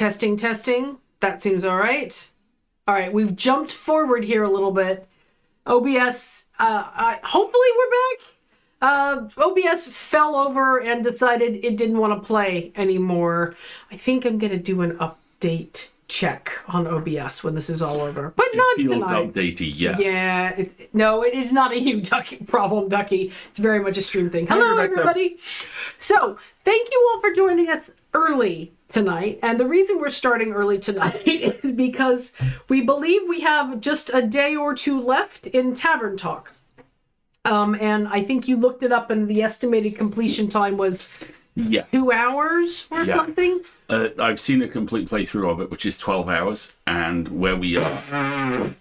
Testing, testing. That seems all right. All right, we've jumped forward here a little bit. OBS, hopefully we're back. OBS fell over and decided it didn't want to play anymore. I think I'm going to do an update check on OBS when this is all over. But not tonight. Updatey, yeah. Yeah, no, it is not a you problem, Ducky. It's very much a stream thing. Hello, everybody. So, thank you all for joining us early tonight. And the reason we're starting early tonight is because we believe we have just a day or two left in Tavern Talk. And I think you looked it up and the estimated completion time was 2 hours or something. I've seen a complete playthrough of it, which is 12 hours. And where we are...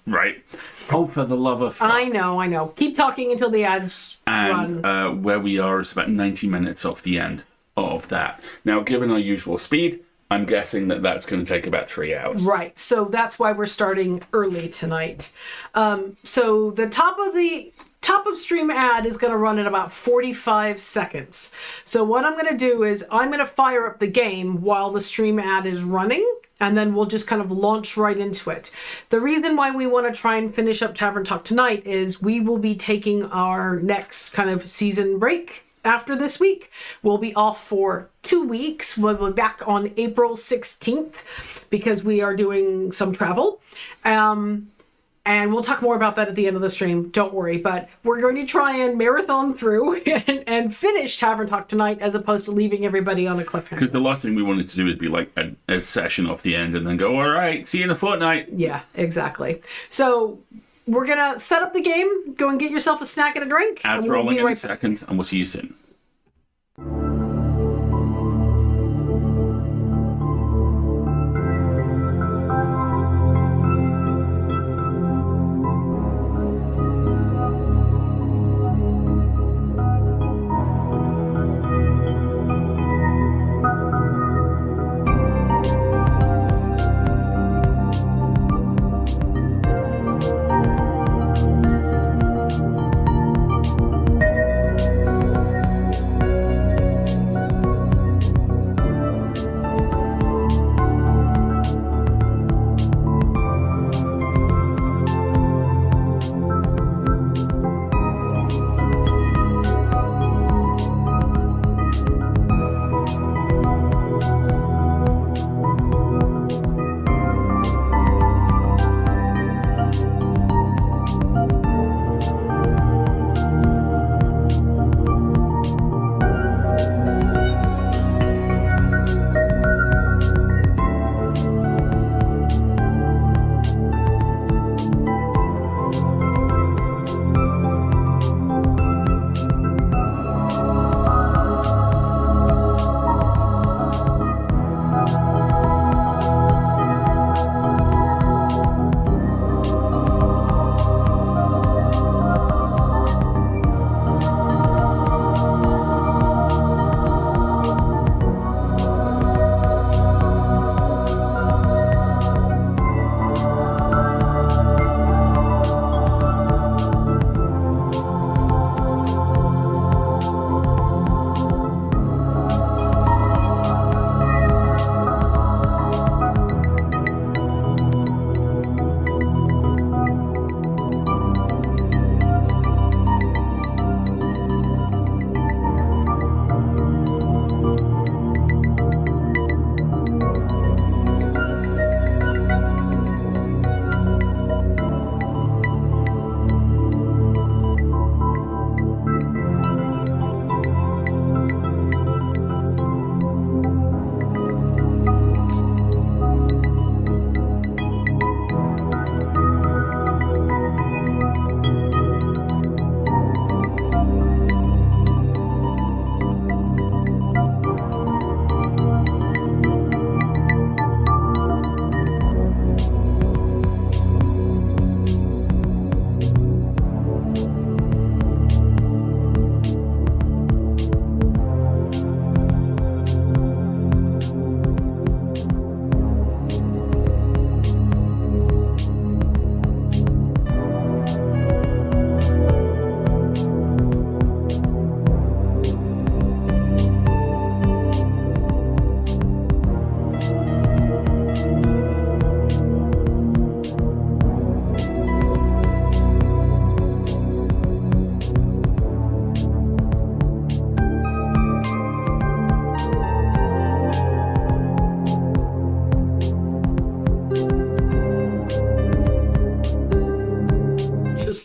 right. Oh, for the love of fuck. I know. Keep talking until the ads run. And where we are is about 90 minutes off the end of that. Now, given our usual speed, I'm guessing that that's going to take about 3 hours. Right. So that's why we're starting early tonight. So the top of stream ad is going to run at about 45 seconds. So what I'm going to do is I'm going to fire up the game while the stream ad is running, and then we'll just kind of launch right into it. The reason why we want to try and finish up Tavern Talk tonight is we will be taking our next kind of season break after this week. We'll be off for 2 weeks. We'll be back on April 16th because we are doing some travel. And we'll talk more about that at the end of the stream. Don't worry. But we're going to try and marathon through and finish Tavern Talk tonight as opposed to leaving everybody on a cliffhanger. Because the last thing we wanted to do is be like a session off the end and then go, all right, see you in a fortnight. Yeah, exactly. So we're going to set up the game. Go and get yourself a snack and a drink. Ads rolling in a second, and we'll see you soon.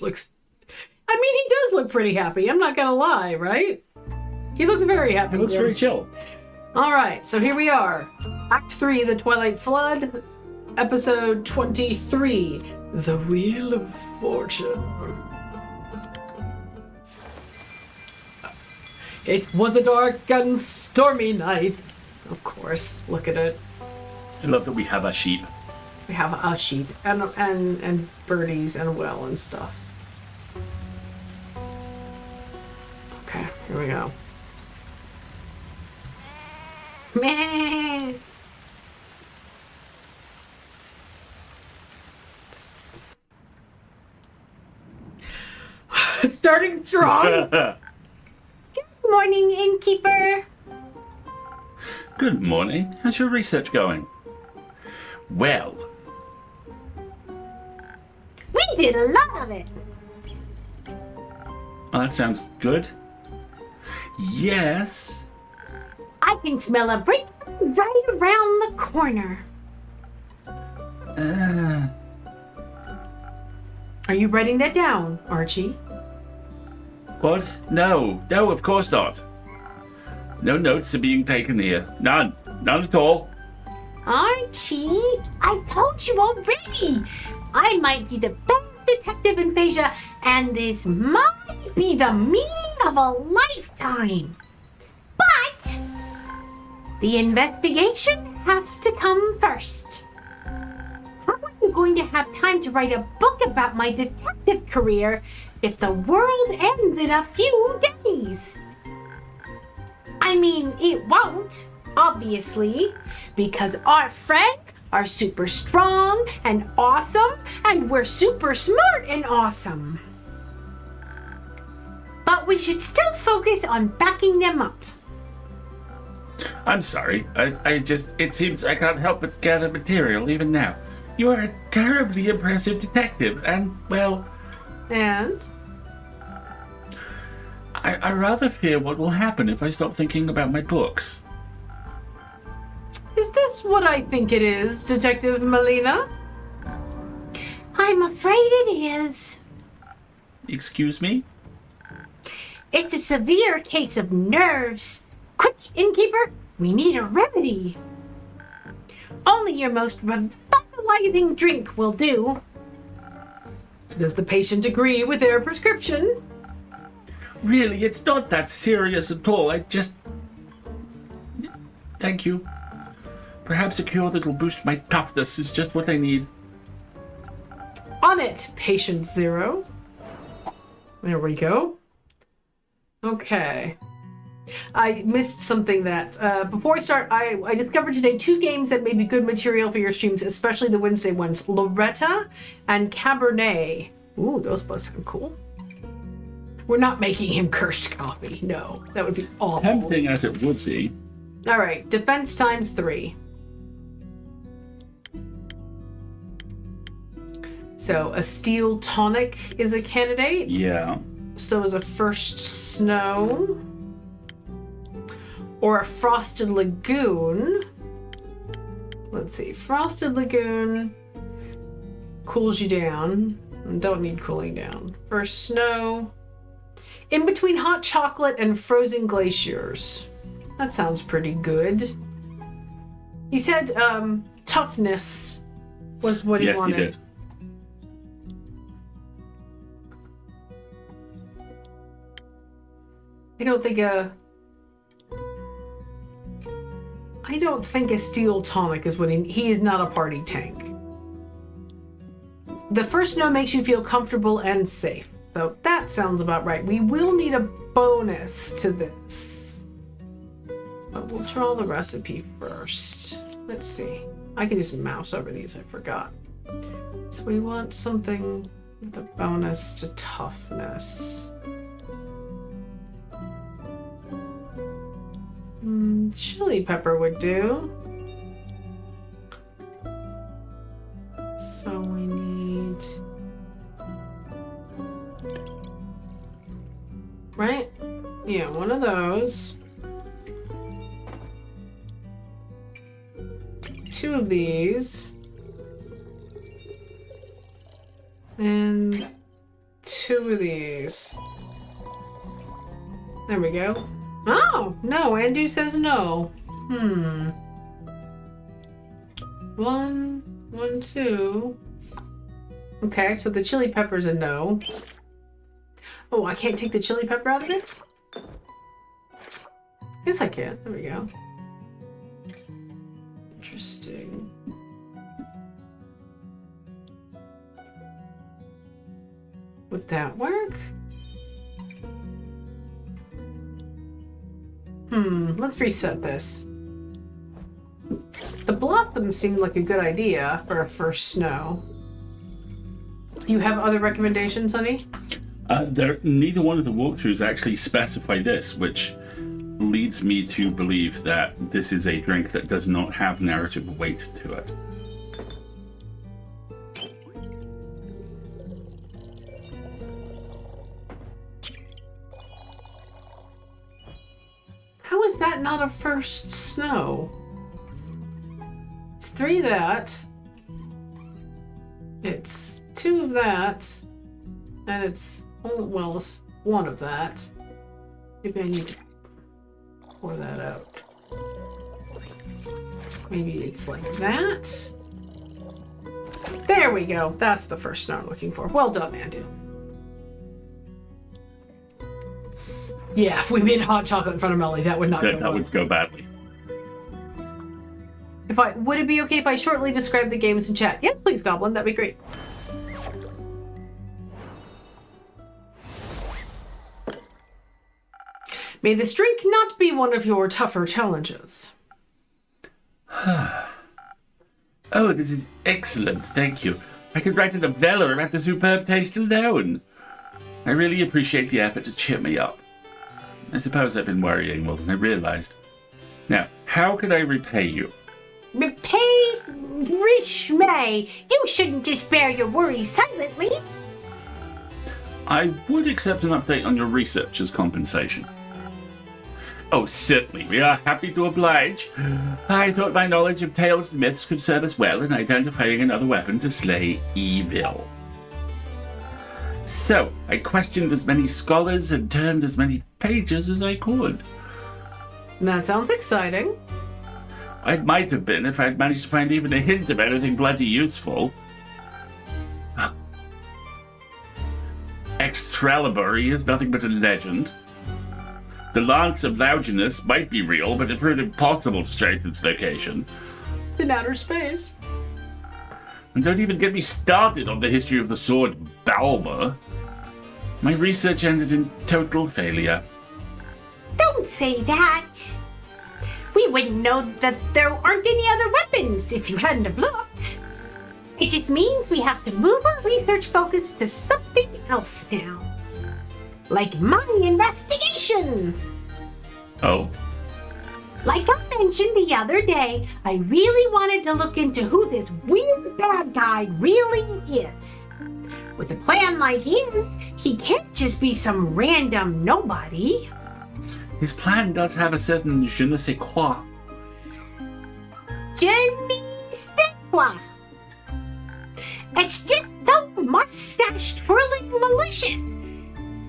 looks... I mean, he does look pretty happy. I'm not going to lie, right? He looks very happy. It looks very chill. All right, so here we are. Act 3, The Twilight Flood. Episode 23, The Wheel of Fortune. It was a dark and stormy night. Of course, look at it. I love that we have a sheep. We have a sheep and birdies and a well and stuff. Okay, here we go. Meh. Starting strong. Good morning, innkeeper. Good morning. How's your research going? Well, We did a lot of it. well, that sounds good. Yes. I can smell a breakthrough right around the corner. Are you writing that down, Archie? What? No, of course not. No notes are being taken here. None at all. Archie, I told you already. I might be the best detective in Phasia, and this might be the meeting of a lifetime. But the investigation has to come first. How are you going to have time to write a book about my detective career if the world ends in a few days? I mean, it won't, obviously, because our friends are super strong and awesome, and we're super smart and awesome. But we should still focus on backing them up. I'm sorry. It seems I can't help but gather material even now. You are a terribly impressive detective, and, well, And? I rather fear what will happen if I stop thinking about my books. Is this what I think it is, Detective Melina? I'm afraid it is. Excuse me? It's a severe case of nerves. Quick, innkeeper, we need a remedy. Only your most revitalizing drink will do. Does the patient agree with their prescription? Really, it's not that serious at all. Thank you. Perhaps a cure that'll boost my toughness is just what I need. On it, patient 0. There we go. Okay. I missed something that, before I start, I discovered today 2 games that may be good material for your streams, especially the Wednesday ones. Loretta and Cabernet. Ooh, those both sound cool. We're not making him cursed coffee. No, that would be awful. Tempting as it would be. All right, defense times 3. So a steel tonic is a candidate. Yeah. So is a first snow. Or a frosted lagoon. Let's see, frosted lagoon cools you down. Don't need cooling down. First snow. In between hot chocolate and frozen glaciers. That sounds pretty good. He said toughness was what he Yes, wanted. he did. I don't think a steel tonic is what he is not a party tank. The first snow makes you feel comfortable and safe. So that sounds about right. We will need a bonus to this. But we'll draw the recipe first. Let's see. I can just mouse over these, I forgot. So we want something with a bonus to toughness. Chili pepper would do. So we need... Right? Yeah, one of those. 2 of these. And 2 of these. There we go. Oh, no, Andu says no. 1, 2. Okay, so the chili pepper's a no. Oh, I can't take the chili pepper out of it? Yes, I can. There we go. Interesting. Would that work? Let's reset this. The blossom seemed like a good idea for a first snow. Do you have other recommendations, honey? Neither one of the walkthroughs actually specify this, which leads me to believe that this is a drink that does not have narrative weight to it. How is that not a first snow? It's 3 of that. It's 2 of that. And it's, well, it's 1 of that. Maybe I need to pour that out. Maybe it's like that. There we go. That's the first snow I'm looking for. Well done, Andu. Yeah, if we made hot chocolate in front of Melly, that would not go well. That would go badly. Would it be okay if I shortly describe the games in chat? Yes, please, Goblin. That'd be great. May this drink not be one of your tougher challenges. Oh, this is excellent. Thank you. I could write a novella about the superb taste alone. I really appreciate the effort to cheer me up. I suppose I've been worrying more than I realized. Now, how can I repay you? Repay Rich May. You shouldn't despair your worries silently. I would accept an update on your research as compensation. Oh, certainly. We are happy to oblige. I thought my knowledge of tales and myths could serve us well in identifying another weapon to slay evil. So, I questioned as many scholars and turned as many pages as I could. That sounds exciting. I might have been if I'd managed to find even a hint of anything bloody useful. Excalibur is nothing but a legend. The Lance of Loudiness might be real, but it proved impossible to trace its location. It's in outer space. And don't even get me started on the history of the sword Balmer. My research ended in total failure. Don't say that. We wouldn't know that there aren't any other weapons if you hadn't have looked. It just means we have to move our research focus to something else now. Like my investigation. Oh? Like I mentioned the other day, I really wanted to look into who this weird bad guy really is. With a plan like his, he can't just be some random nobody. His plan does have a certain je ne sais quoi. Je ne sais quoi. It's just so mustache twirling malicious.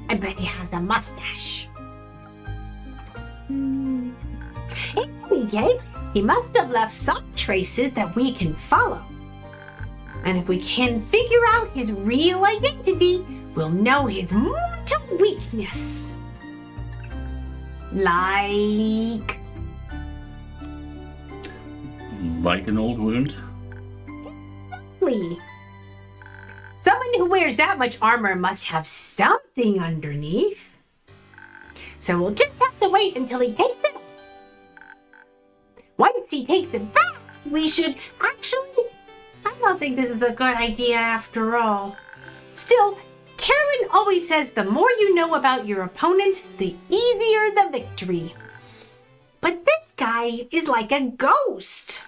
I bet he has a mustache. In any case, he must have left some traces that we can follow. And if we can figure out his real identity, we'll know his mortal weakness. Like Like an old wound? Exactly. Someone who wears that much armor must have something underneath. So we'll just have to wait until he takes it. Once he takes it back, we should actually... I don't think this is a good idea after all. Still, Carolyn always says the more you know about your opponent, the easier the victory. But this guy is like a ghost.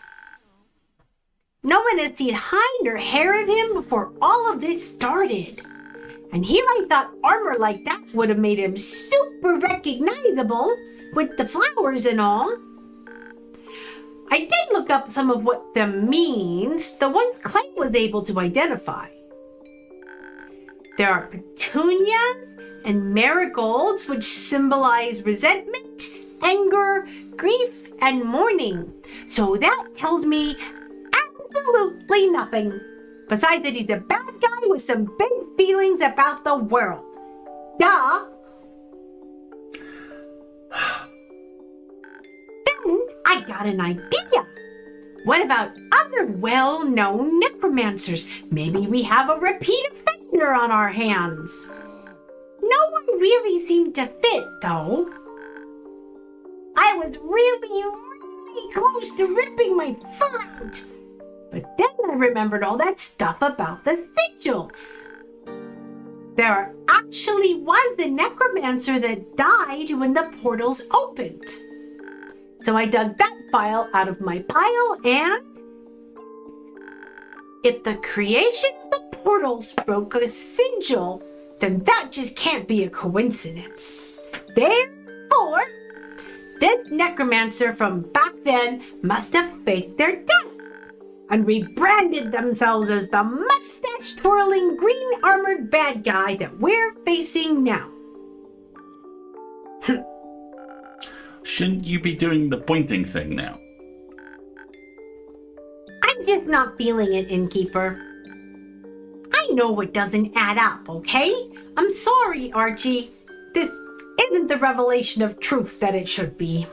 No one has seen hide or hair of him before all of this started. And here I thought armor like that would have made him super recognizable with the flowers and all. I did look up some of what them means, the ones Clay was able to identify. There are petunias and marigolds, which symbolize resentment, anger, grief, and mourning. So that tells me absolutely nothing. Besides that he's a bad guy with some big feelings about the world. Duh! Then I got an idea. What about other well-known necromancers? Maybe we have a repeat offender on our hands. No one really seemed to fit, though. I was really close to ripping my fur out. But then I remembered all that stuff about the sigils. There actually was the necromancer that died when the portals opened. So I dug that file out of my pile and... if the creation of the portals broke a sigil, then that just can't be a coincidence. Therefore, this necromancer from back then must have faked their death and rebranded themselves as the mustache-twirling, green-armored bad guy that we're facing now. Shouldn't you be doing the pointing thing now? I'm just not feeling it, Innkeeper. I know it doesn't add up, okay? I'm sorry, Archie. This isn't the revelation of truth that it should be.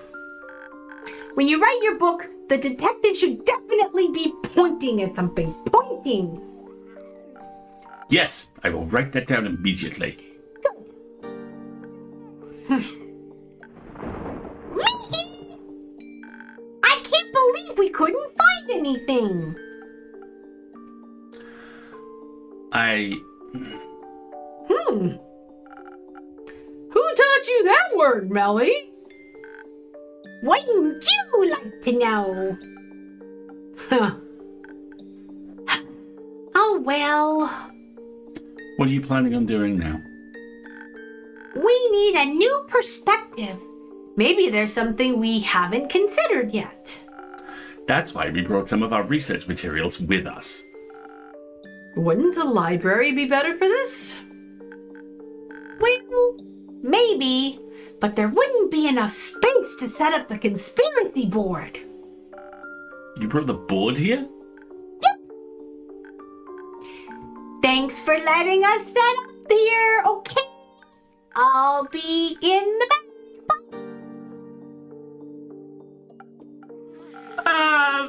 When you write your book, the detective should definitely be pointing at something. Pointing! Yes, I will write that down immediately. I can't believe we couldn't find anything. Who taught you that word, Melly? Wouldn't you like to know? Huh. Oh well. What are you planning on doing now? We need a new perspective. Maybe there's something we haven't considered yet. That's why we brought some of our research materials with us. Wouldn't a library be better for this? Well, maybe, but there wouldn't be enough space to set up the conspiracy board. You brought the board here? Thanks for letting us set up here, okay? I'll be in the back.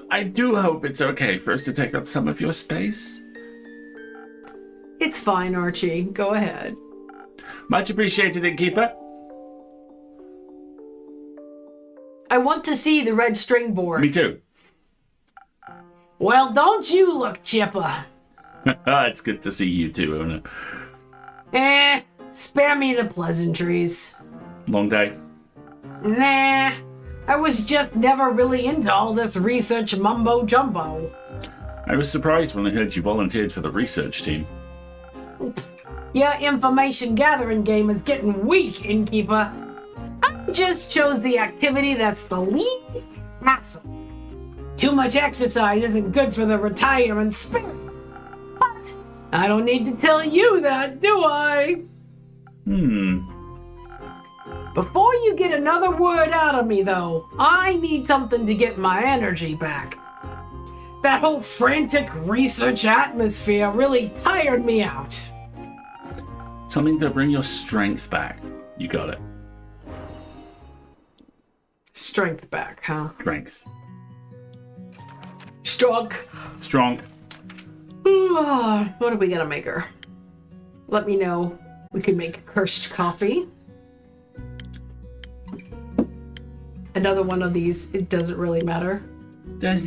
I do hope it's okay for us to take up some of your space. It's fine, Archie. Go ahead. Much appreciated, Innkeeper. I want to see the red string board. Me too. Well, don't you look, Chippa. It's good to see you too, Ona. Spare me the pleasantries. Long day? Nah, I was just never really into all this research mumbo-jumbo. I was surprised when I heard you volunteered for the research team. Your information gathering game is getting weak, Innkeeper. I just chose the activity that's the least hassle. Too much exercise isn't good for the retirement spirit. But I don't need to tell you that, do I? Before you get another word out of me, though, I need something to get my energy back. That whole frantic research atmosphere really tired me out. Something to bring your strength back. You got it. Strength back, huh? Strength. Strong. Strong. What are we gonna make her? Let me know. We could make cursed coffee. Another one of these, it doesn't really matter. Does